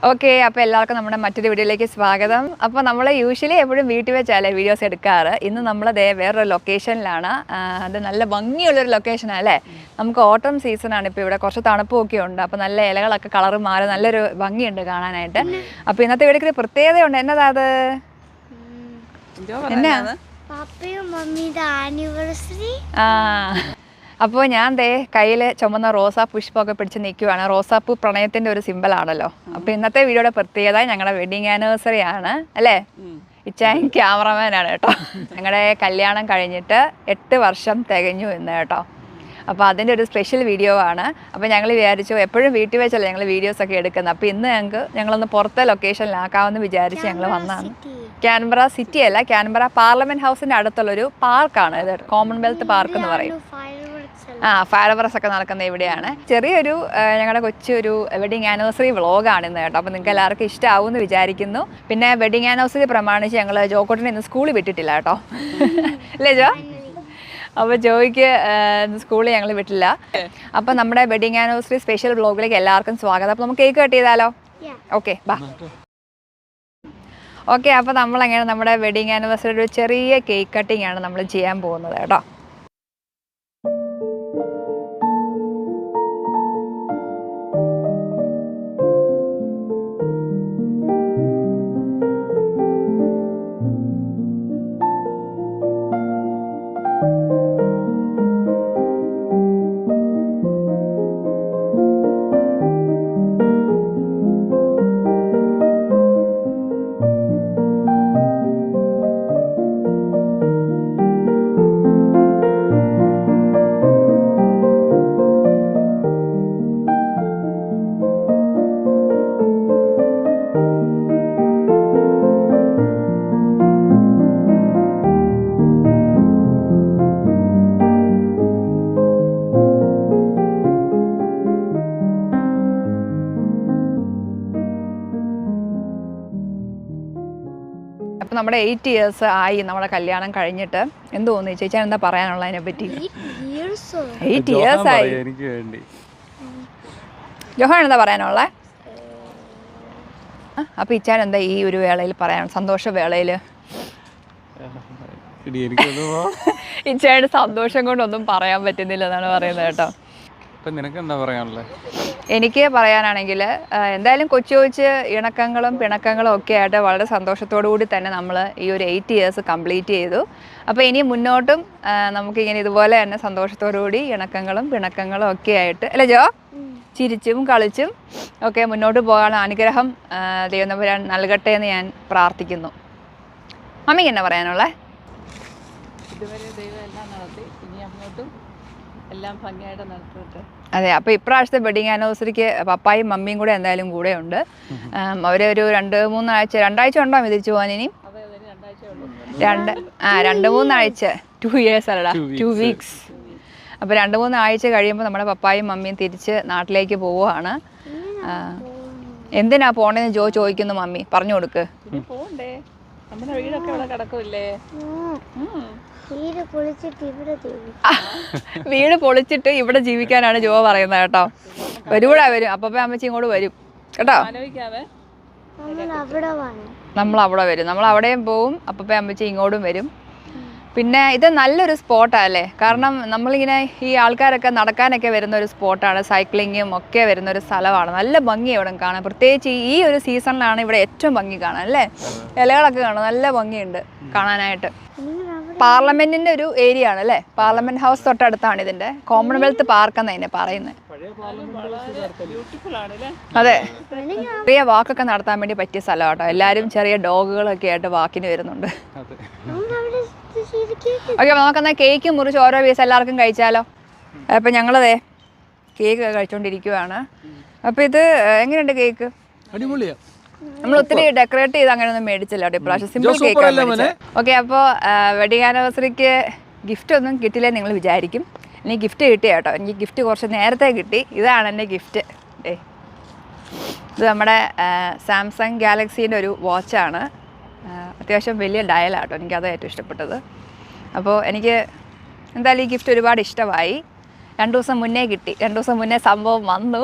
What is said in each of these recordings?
Okay, അപ്പോൾ എല്ലാവർക്കും നമ്മുടെ മറ്റൊരു വീഡിയോയിലേക്ക് സ്വാഗതം. അപ്പോൾ നമ്മൾ യൂഷ്വലി എപ്പോഴും വീട്ടിൽ വെച്ചല്ലേ വീഡിയോസ് എടുക്കാറ്. ഇന്ന് നമ്മൾ വേറൊരു ലൊക്കേഷനിലാണ്. അത് നല്ല ഭംഗിയുള്ളൊരു ലൊക്കേഷനാണ് അല്ലേ. നമുക്ക് ഓട്ടം സീസണാണ് ഇപ്പോൾ, ഇവിടെ കുറച്ച് തണുപ്പൊക്കെ ഉണ്ട്. അപ്പോൾ നല്ല ഇലകളൊക്കെ കളറ് മാറി നല്ലൊരു ഭംഗിയുണ്ട് കാണാനായിട്ട്. അപ്പോൾ ഇന്നത്തെ വീഡിയോക്ക് ഒരു പ്രത്യേകതയുണ്ട്. എന്നതാ അത്? എന്നാ? അപ്പോൾ ഞാൻ കയ്യിൽ ചുമന്ന റോസാ പുഷ്പമൊക്കെ പിടിച്ച് നിൽക്കുവാണ്. റോസാപ്പൂ പ്രണയത്തിൻ്റെ ഒരു സിമ്പിളാണല്ലോ. അപ്പോൾ ഇന്നത്തെ വീഡിയോയുടെ പ്രത്യേകത ഞങ്ങളുടെ വെഡിങ് ആനിവേഴ്സറി ആണ് അല്ലേ. ഇച്ചായൻ ക്യാമറമാനാണ് കേട്ടോ. ഞങ്ങളുടെ കല്യാണം കഴിഞ്ഞിട്ട് 8 വർഷം തികഞ്ഞു ഇന്ന് കേട്ടോ. അപ്പോൾ അതിൻ്റെ ഒരു സ്പെഷ്യൽ വീഡിയോ ആണ്. അപ്പോൾ ഞങ്ങൾ വിചാരിച്ചു, എപ്പോഴും വീട്ടിൽ വെച്ചല്ലേ ഞങ്ങൾ വീഡിയോസൊക്കെ എടുക്കുന്നത്. അപ്പോൾ ഇന്ന് ഞങ്ങളൊന്ന് പുറത്തെ ലൊക്കേഷനിലാക്കാമെന്ന് വിചാരിച്ച് ഞങ്ങൾ വന്നതാണ്. കാൻബറ സിറ്റി അല്ല, കാൻബറ പാർലമെൻറ്റ് ഹൗസിൻ്റെ അടുത്തുള്ളൊരു പാർക്കാണ് ഇത്, കോമൺവെൽത്ത് പാർക്ക് എന്ന് പറയും. ഫയർ വർക്ക്സ് ഒക്കെ നടക്കുന്ന ഇവിടെയാണ്. ചെറിയൊരു ഞങ്ങളുടെ കൊച്ചൊരു വെഡിങ് ആനിവേഴ്സറി വ്ളോഗാണ് ഇന്ന് കേട്ടോ. അപ്പോൾ നിങ്ങൾക്ക് എല്ലാവർക്കും ഇഷ്ടമാവുമെന്ന് വിചാരിക്കുന്നു. പിന്നെ വെഡിങ് ആനിവേഴ്സറി പ്രമാണിച്ച് ഞങ്ങൾ ജോക്കോട്ടിനെ ഇന്ന് സ്കൂളിൽ വിട്ടിട്ടില്ല കേട്ടോ. അല്ലേ ജോ? അപ്പോൾ ജോയ്ക്ക് സ്കൂളിൽ ഞങ്ങൾ വിട്ടില്ല. അപ്പോൾ നമ്മുടെ വെഡിങ് ആനിവേഴ്സറി സ്പെഷ്യൽ വ്ളോഗിലേക്ക് എല്ലാവർക്കും സ്വാഗതം. അപ്പോൾ നമുക്ക് കേക്ക് കട്ട് ചെയ്താലോ? ഓക്കെ, ബാ. ഓക്കെ, അപ്പോൾ നമ്മളങ്ങനെ നമ്മുടെ വെഡിങ് ആനിവേഴ്സറി ഒരു ചെറിയ കേക്ക് കട്ടിങ് ആണ് നമ്മൾ ചെയ്യാൻ പോകുന്നത് കേട്ടോ. അപ്പോൾ നമ്മുടെ 8 years ആയി നമ്മുടെ കല്യാണം കഴിഞ്ഞിട്ട്. എന്ത് തോന്നി ചേച്ചാ, എന്താ പറയാനുള്ളതിനെ പറ്റി? 8 years ആയി. ജോഹാൻ എന്താ പറയാനുള്ളത്? അപ്പോൾ ഇച്ചാൻ എന്താ ഈ ഒരു വേളയിൽ പറയാൻ, സന്തോഷ വേളയിൽ? ഇച്ചായുടെ സന്തോഷം കൊണ്ടൊന്നും പറയാൻ പറ്റുന്നില്ല എന്നാണ് പറയുന്നത് കേട്ടോ. എനിക്ക് പറയാനാണെങ്കിൽ എന്തായാലും കൊച്ചു കൊച്ചു ഇണക്കങ്ങളും പിണക്കങ്ങളും ഒക്കെ ആയിട്ട് വളരെ സന്തോഷത്തോടു കൂടി തന്നെ നമ്മൾ ഈ ഒരു 8 years കംപ്ലീറ്റ് ചെയ്തു. അപ്പോൾ ഇനി മുന്നോട്ടും നമുക്കിങ്ങനെ ഇതുപോലെ തന്നെ സന്തോഷത്തോടു കൂടി ഇണക്കങ്ങളും പിണക്കങ്ങളും ഒക്കെ ആയിട്ട് അല്ലേ ജോ, ചിരിച്ചും കളിച്ചും ഒക്കെ മുന്നോട്ട് പോകാൻ അനുഗ്രഹം ദൈവം തമ്പുരാൻ നൽകട്ടെ എന്ന് ഞാൻ പ്രാർത്ഥിക്കുന്നു. മമ്മിക്ക് എന്നാ പറയാനുള്ളത്? ഇതുവരെ ദൈവം എല്ലാം നടത്തി, ഇനി അങ്ങോട്ടും എല്ലാം ഭംഗിയായിട്ട് നടത്തട്ടെ. അതെ, അപ്പോൾ ഇപ്രാവശ്യത്തെ വെഡിങ് ആനിവേഴ്സറിക്ക് പപ്പായും മമ്മിയും കൂടെ എന്തായാലും കൂടെ ഉണ്ട്. അവരൊരു 2-3 ആഴ്ച, 2 ആഴ്ച ഉണ്ടോ തിരിച്ചു പോകാൻ? ഇനി 2-3 ആഴ്ച, 2 years അല്ലടാ, 2 weeks. അപ്പോൾ 2-3 ആഴ്ച കഴിയുമ്പോൾ നമ്മുടെ പപ്പായും മമ്മിയും തിരിച്ച് നാട്ടിലേക്ക് പോവുകയാണ്. എന്തിനാ പോണേന്ന് ജോ ചോദിക്കുന്നു. മമ്മി പറഞ്ഞു കൊടുക്ക്. പോണ്ടേ, നമ്മുടെ വീടൊക്കെ ഇവിടെ കിടക്കില്ലേ? വീട് പൊളിച്ചിട്ട് ഇവിടെ ജീവിക്കാനാണ് ജോ പറയുന്നത് കേട്ടോ. വരൂടാ വരും, അപ്പപ്പ അമ്മച്ചി ഇങ്ങോട്ട് വരും കേട്ടോ. നമ്മൾ അവിടെ വരും, നമ്മൾ അവിടെയും പോവും, അപ്പപ്പ അമ്മച്ചി ഇങ്ങോട്ടും വരും. പിന്നെ ഇത് നല്ലൊരു സ്പോട്ടല്ലേ, കാരണം നമ്മളിങ്ങനെ ഈ ആൾക്കാരൊക്കെ നടക്കാനൊക്കെ വരുന്ന ഒരു സ്പോട്ടാണ്, സൈക്ലിങ്ങും ഒക്കെ വരുന്ന ഒരു സ്ഥലമാണ്. നല്ല ഭംഗി ഇവിടെ കാണാൻ, പ്രത്യേകിച്ച് ഈ ഒരു സീസണിലാണ് ഇവിടെ ഏറ്റവും ഭംഗി കാണാൻ അല്ലേ. ഇലകളൊക്കെ കാണാൻ നല്ല ഭംഗിയുണ്ട് കാണാനായിട്ട്. പാർലമെന്റിന്റെ ഒരു ഏരിയ ആണ് അല്ലേ, പാർലമെന്റ് ഹൗസ് തൊട്ടടുത്താണ് ഇതിന്റെ. കോമൺവെൽത്ത് പാർക്ക് എന്നതിനെ പറയുന്നത്. അതെ, ചെറിയ വാക്കൊക്കെ നടത്താൻ വേണ്ടി പറ്റിയ സ്ഥലം കേട്ടോ. എല്ലാവരും ചെറിയ ഡോഗുകളൊക്കെ ആയിട്ട് വാക്കിന് വരുന്നുണ്ട്. ഓക്കെ, അപ്പോൾ നമുക്കെന്നാൽ കേക്ക് മുറിച്ച് ഓരോ പീസ് എല്ലാവർക്കും കഴിച്ചാലോ. അപ്പം ഞങ്ങളതേ കേക്ക് കഴിച്ചുകൊണ്ടിരിക്കുവാണ്. അപ്പോൾ ഇത് എങ്ങനെയുണ്ട് കേക്ക്? അടിപൊളിയാണ്. നമ്മൾ ഒത്തിരി ഡെക്കറേറ്റ് ചെയ്ത് അങ്ങനെയൊന്നും മേടിച്ചില്ല കേട്ടോ ഇപ്രാവശ്യം, സിമ്പിൾ കേക്ക്. ഓക്കെ, അപ്പോൾ വെഡിങ് ആനിവേഴ്സറിക്ക് ഗിഫ്റ്റ് ഒന്നും കിട്ടില്ലേ നിങ്ങൾ വിചാരിക്കും. എനിക്ക് ഗിഫ്റ്റ് കിട്ടിയ കേട്ടോ, എനിക്ക് ഗിഫ്റ്റ് കുറച്ച് നേരത്തെ കിട്ടി. ഇതാണ് എൻ്റെ ഗിഫ്റ്റ്. ഇത് നമ്മുടെ സാംസങ് ഗാലക്സീൻ്റെ ഒരു വാച്ചാണ്. അത്യാവശ്യം വലിയ ഡയലാട്ടോ, എനിക്കത് ഏറ്റവും ഇഷ്ടപ്പെട്ടത്. അപ്പോൾ എനിക്ക് എന്തായാലും ഈ ഗിഫ്റ്റ് ഒരുപാട് ഇഷ്ടമായി. 2 ദിവസം മുന്നേ കിട്ടി. 2 ദിവസം മുന്നേ സംഭവം വന്നു.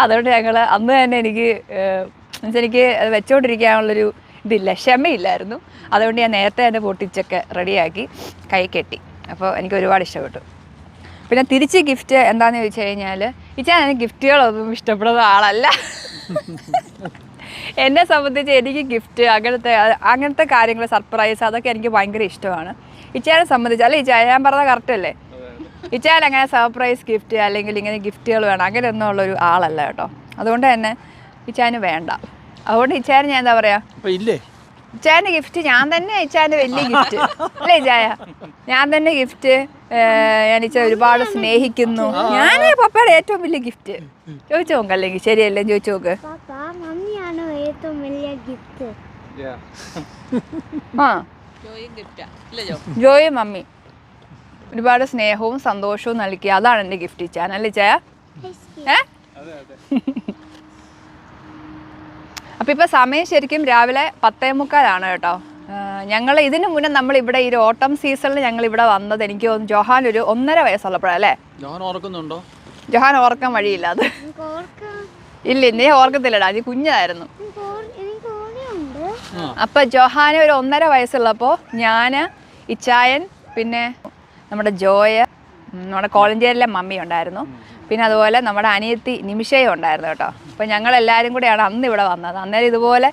അതുകൊണ്ട് ഞങ്ങൾ അന്ന് തന്നെ എനിക്ക് വെച്ചുകൊണ്ടിരിക്കാനുള്ളൊരു ഇതില്ല, ക്ഷമയില്ലായിരുന്നു. അതുകൊണ്ട് ഞാൻ നേരത്തെ തന്നെ പൊട്ടിച്ചൊക്കെ റെഡിയാക്കി കൈ കെട്ടി. അപ്പോൾ എനിക്ക് ഒരുപാട് ഇഷ്ടപ്പെട്ടു. പിന്നെ തിരിച്ച് ഗിഫ്റ്റ് എന്താണെന്ന് ചോദിച്ചു കഴിഞ്ഞാൽ എനിക്ക് ഗിഫ്റ്റുകളൊന്നും ഇഷ്ടപ്പെടുന്ന ആളല്ല. എന്നെ സംബന്ധിച്ച് എനിക്ക് ഗിഫ്റ്റ് അങ്ങനത്തെ കാര്യങ്ങൾ, സർപ്രൈസ്, അതൊക്കെ എനിക്ക് ഭയങ്കര ഇഷ്ടമാണ്. ഇച്ചാനെ സംബന്ധിച്ച് അല്ല, ഇച്ചായ ഞാൻ പറഞ്ഞത് കറക്റ്റ് അല്ലേ? ഇച്ചാൻ അങ്ങനെ സർപ്രൈസ് ഗിഫ്റ്റ് അല്ലെങ്കിൽ ഇങ്ങനെ ഗിഫ്റ്റുകൾ വേണം അങ്ങനെയൊന്നും ഉള്ളൊരു ആളല്ല കേട്ടോ. അതുകൊണ്ട് തന്നെ ഇച്ചാന് വേണ്ട. അതുകൊണ്ട് ഇച്ചാന് ഞാൻ എന്താ പറയുക, ഇച്ചാൻ്റെ ഗിഫ്റ്റ് ഞാൻ തന്നെ, ഇച്ചാൻ്റെ വലിയ ഗിഫ്റ്റ് അല്ലേ ഇച്ചായ? ഞാൻ തന്നെ ഗിഫ്റ്റ്. ഞാൻ ഇച്ച ഒരുപാട് സ്നേഹിക്കുന്നു. ഞാൻ പപ്പയുടെ ഏറ്റവും വലിയ ഗിഫ്റ്റ്. ചോദിച്ചു നോക്ക്, അല്ലെങ്കിൽ ശരിയല്ലേ? ചോദിച്ചു നോക്ക്. ആ, ജോയും മമ്മി ഒരുപാട് സ്നേഹവും സന്തോഷവും നൽകി. അതാണ് എൻ്റെ ഗിഫ്റ്റ് ഇച്ചാൻ, അല്ലേ ഇച്ചായ? അപ്പം ഇപ്പം സമയം ശരിക്കും രാവിലെ 10:45 കേട്ടോ. ഞങ്ങൾ ഇതിനു മുന്നേ നമ്മളിവിടെ ഈ ഒരു ഓട്ടം സീസണിൽ ഞങ്ങൾ ഇവിടെ വന്നത് എനിക്ക് തോന്നുന്നു ജോഹാൻ ഒരു 1.5 വയസ്സുള്ളപ്പോഴല്ലേ? ജോഹാൻ ഓർക്കാൻ വഴിയില്ല. അത് ഇല്ല, നീ ഓർക്കത്തില്ലടാ, നീ കുഞ്ഞായിരുന്നു. അപ്പൊ ജോഹാന് ഒരു 1.5 വയസ്സുള്ളപ്പോൾ ഞാൻ, ഇച്ചായൻ, പിന്നെ നമ്മുടെ ജോയ, നമ്മുടെ കോളഞ്ചേരിയിലെ മമ്മി ഉണ്ടായിരുന്നു, പിന്നെ അതുപോലെ നമ്മുടെ അനിയത്തി നിമിഷയും ഉണ്ടായിരുന്നു കേട്ടോ. അപ്പോൾ ഞങ്ങളെല്ലാവരും കൂടെയാണ് അന്ന് ഇവിടെ വന്നത്. അന്നേരം ഇതുപോലെ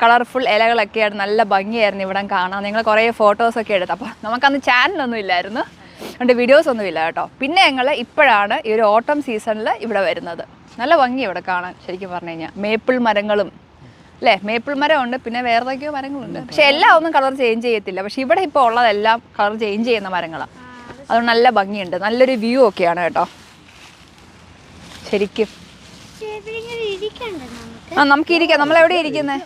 കളർഫുൾ ഇലകളൊക്കെയാണ്, നല്ല ഭംഗിയായിരുന്നു ഇവിടെ കാണാൻ. നിങ്ങൾ കുറേ ഫോട്ടോസൊക്കെ എടുത്തു. അപ്പോൾ നമുക്കന്ന് ചാനലൊന്നും ഇല്ലായിരുന്നു, അതുകൊണ്ട് വീഡിയോസൊന്നും ഇല്ല കേട്ടോ. പിന്നെ ഞങ്ങൾ ഇപ്പോഴാണ് ഈ ഒരു ഓട്ടം സീസണിൽ ഇവിടെ വരുന്നത്. നല്ല ഭംഗി ഇവിടെ കാണാൻ ശരിക്കും പറഞ്ഞു കഴിഞ്ഞാൽ. മേപ്പിൾ മരങ്ങളും അല്ലേ, മേപ്പിൾ മരമുണ്ട്, പിന്നെ വേറെ ഏതൊക്കെയോ മരങ്ങളുണ്ട്. പക്ഷെ എല്ലാം ഒന്നും കളർ ചേഞ്ച് ചെയ്യത്തില്ല. പക്ഷെ ഇവിടെ ഇപ്പോൾ ഉള്ളതെല്ലാം കളർ ചേഞ്ച് ചെയ്യുന്ന മരങ്ങളാണ്. അതുകൊണ്ട് നല്ല ഭംഗിയുണ്ട്, നല്ലൊരു വ്യൂ ഒക്കെയാണ് കേട്ടോ ശരിക്കും. ആ, നമുക്ക് ഇരിക്കാം. നമ്മളെവിടെ ഇരിക്കുന്നത്?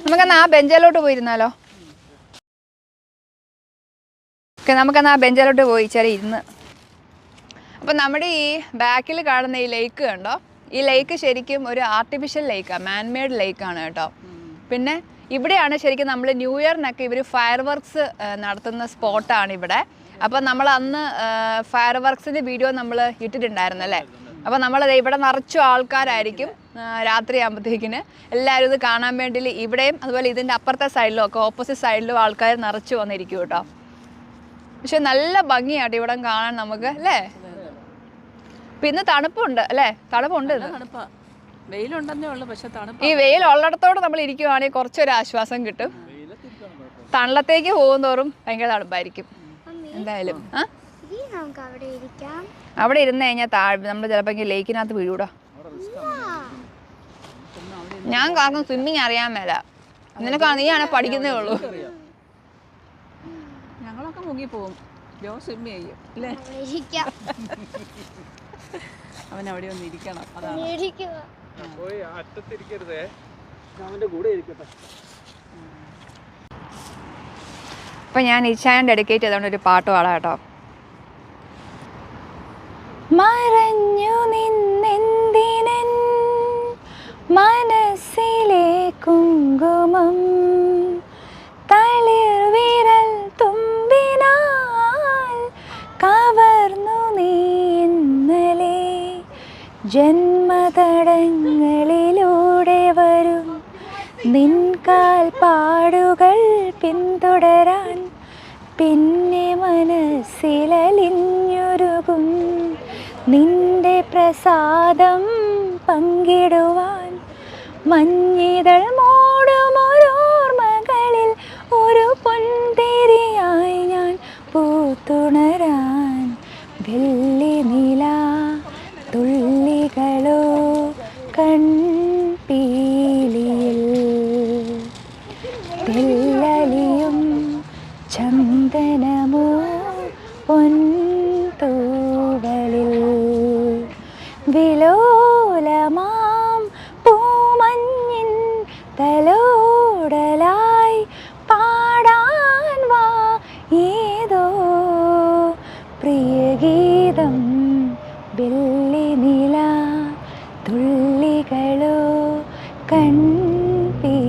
നമുക്കെന്നാ ആ ബെഞ്ചിലോട്ട് പോയിരുന്നാലോ? ഓക്കെ, നമുക്കെന്നാ ആ ബെഞ്ചിലോട്ട് പോയി ചെറിയ ഇരുന്ന്. അപ്പം നമ്മുടെ ഈ ബാക്കിൽ കാണുന്ന ഈ ലേക്ക് കണ്ടോ? ഈ ലേക്ക് ശരിക്കും ഒരു ആർട്ടിഫിഷ്യൽ ലേക്കാണ്, മാൻമെയ്ഡ് ലേക്കാണ് കേട്ടോ. പിന്നെ ഇവിടെയാണ് ശരിക്കും നമ്മൾ ന്യൂ ഇയറിനൊക്കെ ഇവർ ഫയർ വർക്ക്സ് നടത്തുന്ന സ്പോട്ടാണ് ഇവിടെ. അപ്പം നമ്മൾ അന്ന് ഫയർ വർക്ക്സിൻ്റെ വീഡിയോ നമ്മൾ ഇട്ടിട്ടുണ്ടായിരുന്നു അല്ലേ? അപ്പോൾ നമ്മളത് ഇവിടെ നിറച്ചു ആൾക്കാരായിരിക്കും രാത്രി ആകുമ്പോഴത്തേക്കിന് എല്ലാവരും ഇത് കാണാൻ വേണ്ടി. ഇവിടെയും അതുപോലെ ഇതിൻ്റെ അപ്പുറത്തെ സൈഡിലും ഒക്കെ ഓപ്പോസിറ്റ് സൈഡിലും ആൾക്കാർ നിറച്ചു വന്നിരിക്കും കേട്ടോ. പക്ഷെ നല്ല ഭംഗിയാട്ടോ ഇവിടെ കാണാൻ നമുക്ക് അല്ലേ? പിന്നെ തണുപ്പുണ്ട് അല്ലേ? തണുപ്പുണ്ട്. ഈ വെയിൽ ഉള്ളിടത്തോടെ നമ്മൾ ഇരിക്കുവാണെങ്കിൽ കുറച്ചൊരു ആശ്വാസം കിട്ടും. തണലത്തേക്ക് പോകുന്നതോറും ഭയങ്കര തണുപ്പായിരിക്കും എന്തായാലും. അവിടെ ഇരുന്ന് കഴിഞ്ഞാൽ നമ്മൾ ചിലപ്പോൾ ലേക്കിനകത്ത് വീഴൂടാ. ഞാൻ കാരണം സ്വിമ്മിങ് അറിയാൻ മേല. നിനക്ക് നീയാണെ പഠിക്കുന്നേ ഉള്ളൂ. ഞങ്ങളൊക്കെ മുങ്ങിപ്പോവും. സ്വിമ്മ് ചെയ്യും അല്ലേ? അവൻ അവിടെ ഒന്ന് ഇരിക്കണം. അപ്പൊ ഞാൻ ഇച്ചാൻ ഡെഡിക്കേറ്റ് ചെയ്തോണ്ട് ഒരു പാട്ട് പാടാം കേട്ടോ. മറഞ്ഞു നിന്നെന്തിനൻ മനസ്സിലെ കുങ്കുമം, തളിർവിരൽ തുമ്പിനാൽ കവർന്നു നീ ഇന്നലെ, ജന്മതടങ്ങളിലൂടെ വരും നിൻകാൽ പാടുകൾ പിന്തുടരാൻ, പിന്നെ മനസ്സിലലിഞ്ഞൊരുകും നിന്റെ പ്രസാദം പങ്കിടുവാൻ, മഞ്ഞിതൾ മൂടുമൊരോർമ്മകളിൽ ഒരു പൊൻതിരിയായി ഞാൻ പൂത്തുണരാൻ, വെള്ളി നില തുള്ളികളോ കൺപീലിയിൽ, തെല്ലലിയും ചന്ദനമോ പൊൻതൂവലിൽ, വിലോലമാം പൂമഞ്ഞിൻ തലോടലായി പാടാൻ വാ ഏതോ പ്രിയഗീതം, വെള്ളി നില തുള്ളികളോ കൺപീലിയിൽ,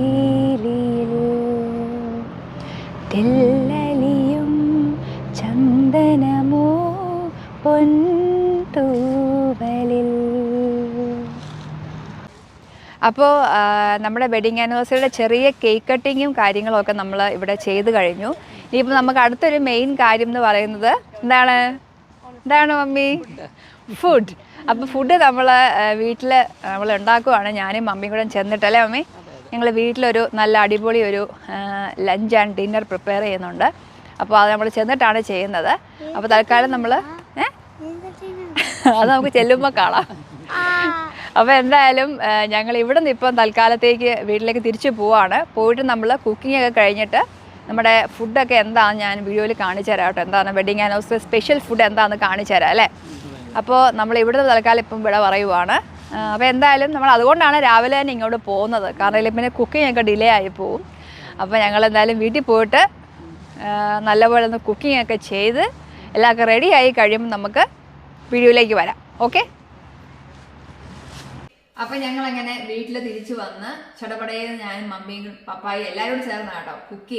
തെല്ലലിയും ചന്ദനമോ പൊൻതൂവലിൽ. അപ്പോൾ നമ്മുടെ വെഡിങ് ആനിവേഴ്സറിയുടെ ചെറിയ കേക്ക് കട്ടിങ്ങും കാര്യങ്ങളൊക്കെ നമ്മൾ ഇവിടെ ചെയ്ത് കഴിഞ്ഞു. ഇനിയിപ്പോൾ നമുക്ക് അടുത്തൊരു മെയിൻ കാര്യം എന്ന് പറയുന്നത് എന്താണ് മമ്മി? ഫുഡ്. അപ്പോൾ ഫുഡ് നമ്മൾ വീട്ടിൽ നമ്മൾ ഉണ്ടാക്കുവാണ്. ഞാനും മമ്മിയും കൂടെ ചെന്നിട്ടല്ലേ മമ്മി? ഞങ്ങൾ വീട്ടിലൊരു നല്ല അടിപൊളി ഒരു ലഞ്ച് ആൻഡ് ഡിന്നർ പ്രിപ്പയർ ചെയ്യുന്നുണ്ട്. അപ്പോൾ അത് നമ്മൾ ചെന്നിട്ടാണ് ചെയ്യുന്നത്. അപ്പോൾ തൽക്കാലം നമ്മൾ അത് നമുക്ക് ചെല്ലുമ്പോൾ കാണാം. അപ്പോൾ എന്തായാലും ഞങ്ങൾ ഇവിടെ നിന്ന് ഇപ്പം തൽക്കാലത്തേക്ക് വീട്ടിലേക്ക് തിരിച്ചു പോവാണ്. പോയിട്ട് നമ്മൾ കുക്കിംഗ് ഒക്കെ കഴിഞ്ഞിട്ട് നമ്മുടെ ഫുഡൊക്കെ എന്താണെന്ന് ഞാൻ വീഡിയോയിൽ കാണിച്ചു തരാം കേട്ടോ. എന്താണ് വെഡിങ് ആനിവേഴ്സറി സ്പെഷ്യൽ ഫുഡ് എന്താണെന്ന് കാണിച്ചു തരാം അല്ലേ? അപ്പോൾ നമ്മൾ ഇവിടുന്ന് തൽക്കാലം ഇപ്പം ഇവിടെ പറയുവാണ്. അപ്പോൾ എന്തായാലും നമ്മൾ അതുകൊണ്ടാണ് രാവിലെ തന്നെ ഇങ്ങോട്ട് പോകുന്നത്. കാരണം പിന്നെ കുക്കിംഗ് ഒക്കെ ഡിലേ ആയി പോവും. അപ്പോൾ ഞങ്ങൾ എന്തായാലും വീട്ടിൽ പോയിട്ട് നല്ലപോലെ ഒന്ന് കുക്കിംഗ് ഒക്കെ ചെയ്ത് എല്ലാവർക്കും റെഡി ആയി കഴിയുമ്പോൾ നമുക്ക് വീഡിയോയിലേക്ക് വരാം. ഓക്കെ. അപ്പോൾ ഞങ്ങളങ്ങനെ വീട്ടിൽ തിരിച്ചു വന്ന് ചടപടയിൽ ഞാനും മമ്മിയും പപ്പായും എല്ലാവരും ചേർന്ന് കേട്ടോ കുക്ക്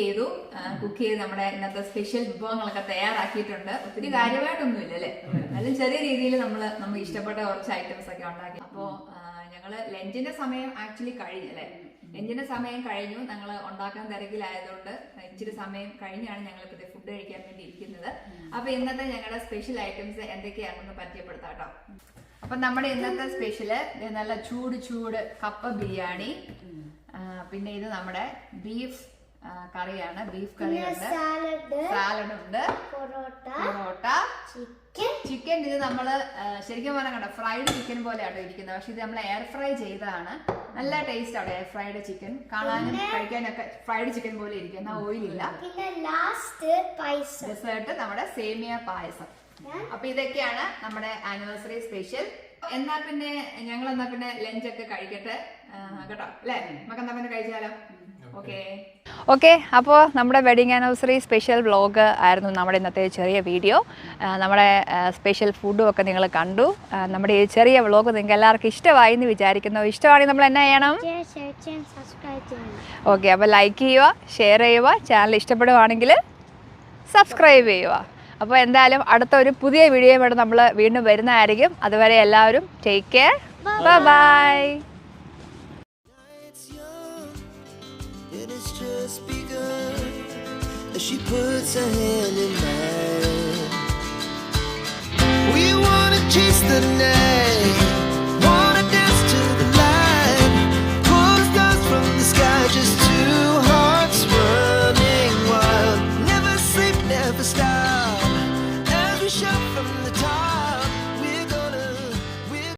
ചെയ്ത് നമ്മുടെ ഇന്നത്തെ സ്പെഷ്യൽ വിഭവങ്ങളൊക്കെ തയ്യാറാക്കിയിട്ടുണ്ട്. ഒത്തിരി കാര്യമായിട്ടൊന്നും ഇല്ല അല്ലേ? നല്ല ചെറിയ രീതിയിൽ നമുക്ക് ഇഷ്ടപ്പെട്ട കുറച്ച് ഐറ്റംസ് ഒക്കെ ഉണ്ടാക്കി. അപ്പോൾ ഞങ്ങള് ലഞ്ചിന്റെ സമയം ആക്ച്വലി കഴിഞ്ഞല്ലേ? ലഞ്ചിന്റെ സമയം കഴിഞ്ഞു. ഞങ്ങൾ ഉണ്ടാക്കാൻ തിരക്കിലായതുകൊണ്ട് ഇച്ചിരി സമയം കഴിഞ്ഞാണ് ഞങ്ങൾ ഇപ്പോഴത്തെ ഫുഡ് കഴിക്കാൻ വേണ്ടി ഇരിക്കുന്നത്. അപ്പോൾ ഇന്നത്തെ ഞങ്ങളുടെ സ്പെഷ്യൽ ഐറ്റംസ് എന്തൊക്കെയാണെന്ന് പരിചയപ്പെടുത്താം കേട്ടോ. അപ്പൊ നമ്മുടെ ഇന്നത്തെ സ്പെഷ്യല് നല്ല ചൂട് കപ്പ ബിരിയാണി, പിന്നെ ഇത് നമ്മുടെ ബീഫ് കറിയാണ്. ബീഫ് കറിയുണ്ട്, സാലഡ് ഉണ്ട്, പൊറോട്ട, ചിക്കൻ. ഇത് നമ്മള് ശരിക്കും പറഞ്ഞാൽ കണ്ടോ ഫ്രൈഡ് ചിക്കൻ പോലെയാണ് ഇരിക്കുന്നത്. പക്ഷെ ഇത് നമ്മൾ എയർ ഫ്രൈ ചെയ്തതാണ്. നല്ല ടേസ്റ്റ് ആണ് എയർ ഫ്രൈഡ് ചിക്കൻ. കാണാനും കഴിക്കാനൊക്കെ ഫ്രൈഡ് ചിക്കൻ പോലെ ഇരിക്കും. എന്നാൽ ഓയിലില്ല. ഡെസേർട്ട് നമ്മുടെ സേമിയ പായസം. അപ്പൊ ഇതൊക്കെയാണ് നമ്മുടെ ആനിവേഴ്സറി സ്പെഷ്യൽ. എന്നാ പിന്നെ ലഞ്ചൊക്കെ കഴിക്കട്ടെ കേട്ടോ അല്ലേ? നമുക്ക് എന്നാ പിന്നെ കഴിച്ചാലോ? ഓക്കെ. അപ്പോൾ നമ്മുടെ വെഡിങ് ആനിവേഴ്സറി സ്പെഷ്യൽ വ്ളോഗ് ആയിരുന്നു നമ്മുടെ ഇന്നത്തെ ചെറിയ വീഡിയോ. നമ്മുടെ സ്പെഷ്യൽ ഫുഡും ഒക്കെ നിങ്ങൾ കണ്ടു. നമ്മുടെ ഈ ചെറിയ വ്ളോഗ് നിങ്ങൾക്ക് എല്ലാവർക്കും ഇഷ്ടമായി എന്ന് വിചാരിക്കുന്നു. ഇഷ്ടമാണെങ്കിൽ നമ്മൾ എന്നാ ചെയ്യണം? ഓക്കെ. അപ്പോൾ ലൈക്ക് ചെയ്യുക, ഷെയർ ചെയ്യുക, ചാനൽ ഇഷ്ടപ്പെടുവാണെങ്കിൽ സബ്സ്ക്രൈബ് ചെയ്യുക. അപ്പോൾ എന്തായാലും അടുത്ത ഒരു പുതിയ വീഡിയോയുമായിട്ട് നമ്മൾ വീണ്ടും വരുന്നതായിരിക്കും. അതുവരെ എല്ലാവരും take care. Bye. She puts her hand in mine. We wanna chase the